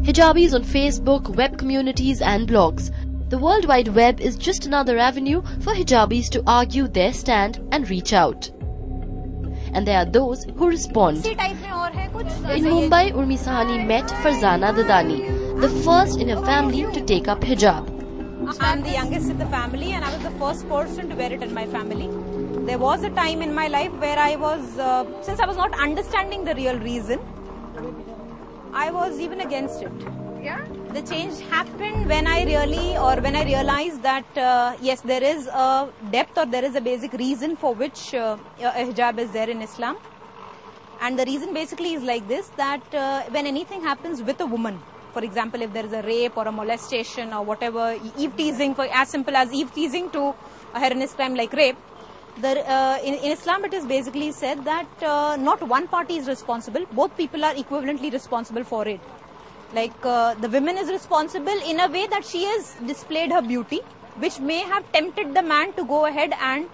Hijabis on Facebook, web communities and blogs. The World Wide Web is just another avenue for hijabis to argue their stand and reach out. And there are those who respond. In Mumbai, Urmi Sahani met Farzana Dadani, the first in her family to take up hijab. I'm the youngest in the family and I was the first person to wear it in my family. There was a time in my life where I was, since I was not understanding the real reason, I was even against it. Yeah? The change happened when I realized that yes, there is a depth or there is a basic reason for which a hijab is there in Islam. And the reason basically is like this, that when anything happens with a woman, for example, if there is a rape or a molestation or whatever, eve teasing, for as simple as eve teasing to a heinous crime like rape, in Islam it is basically said that not one party is responsible, both people are equivalently responsible for it. Like the woman is responsible in a way that she has displayed her beauty, which may have tempted the man to go ahead and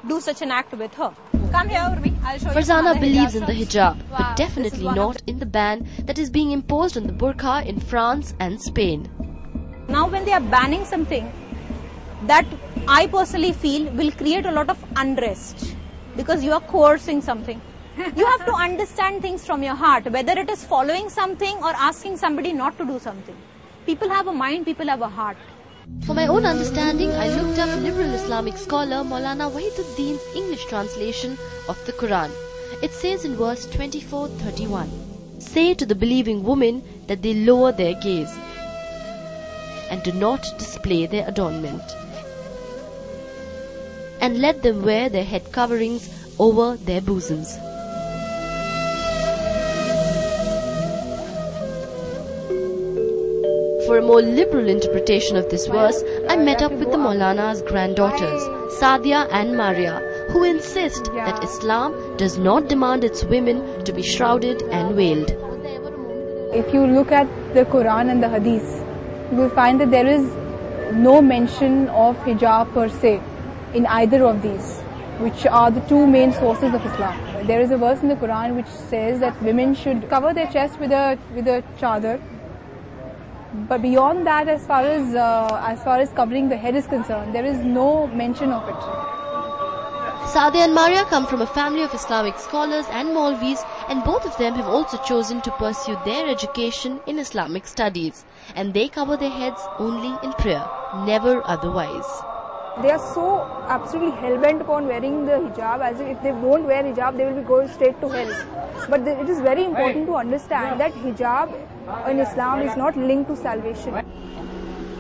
do such an act with her. Come here, Urmi. I'll show you. Farzana believes in the hijab, but definitely not in the ban that is being imposed on the burqa in France and Spain. Now when they are banning something, that I personally feel will create a lot of unrest, because you are coercing something. You have to understand things from your heart, whether it is following something or asking somebody not to do something. People have a mind, people have a heart. For my own understanding, I looked up liberal Islamic scholar Maulana Wahiduddin's English translation of the Quran. It says in verse 24-31, "Say to the believing women that they lower their gaze and do not display their adornment, and let them wear their head coverings over their bosoms." For a more liberal interpretation of this verse, I met up with the Maulana's granddaughters, Sadia and Maria, who insist that Islam does not demand its women to be shrouded and veiled. If you look at the Quran and the Hadith, you will find that there is no mention of hijab per se in either of these, which are the two main sources of Islam. There is a verse in the Quran which says that women should cover their chest with a chadar. But beyond that, as far as covering the head is concerned, there is no mention of it. Sadia and Maria come from a family of Islamic scholars and Maulvis, and both of them have also chosen to pursue their education in Islamic studies. And they cover their heads only in prayer, never otherwise. They are so absolutely hell-bent upon wearing the hijab, as if they won't wear hijab, they will be going straight to hell. But it is very important to understand that hijab in Islam is not linked to salvation.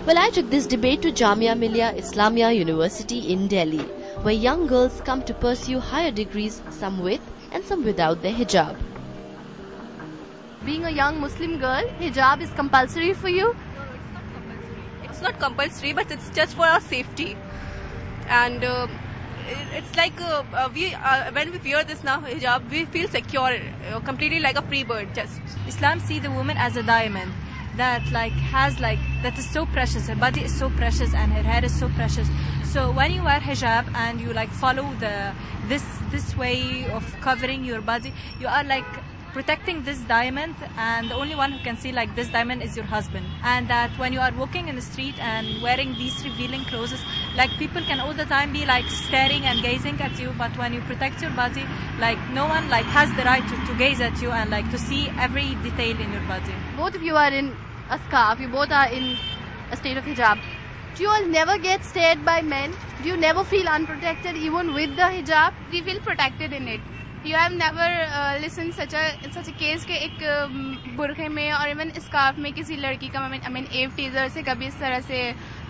Well, I took this debate to Jamia Millia Islamia University in Delhi, where young girls come to pursue higher degrees, some with and some without their hijab. Being a young Muslim girl, hijab is compulsory for you? It's not compulsory, but it's just for our safety. And it's like when we wear this now hijab, we feel secure, completely like a free bird. Just Islam see the woman as a diamond that that is so precious. Her body is so precious and her hair is so precious. So when you wear hijab and you follow this way of covering your body, you are protecting this diamond, and the only one who can see this diamond is your husband. And that when you are walking in the street and wearing these revealing clothes, people can all the time be staring and gazing at you, but when you protect your body, no one has the right to gaze at you and to see every detail in your body. Both of you are in a scarf, you both are in a state of hijab. Do you all never get stared by men? Do you never feel unprotected even with the hijab? We feel protected in it. You have never listened such a case के एक बुरखे में और even scarf में किसी लड़की का एव teaser से कभी इस तरह से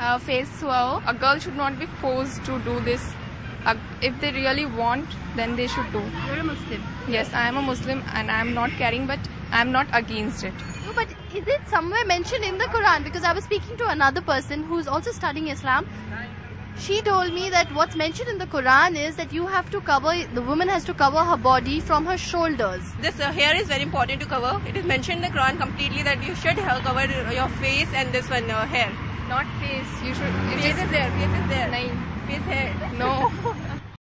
फेस हुआ हो. A girl should not be forced to do this. If they really want, then they should do. You're a Muslim. Yes, I am a Muslim and I am not carrying, but I am not against it. No, but is it somewhere mentioned in the Quran? Because I was speaking to another person who is also studying Islam. She told me that what's mentioned in the Quran is that the woman has to cover her body from her shoulders. This hair is very important to cover. It is mentioned in the Quran completely that you should cover your face and this one hair. Not face. You should. Face is there. Face is there. No. Face hair. No.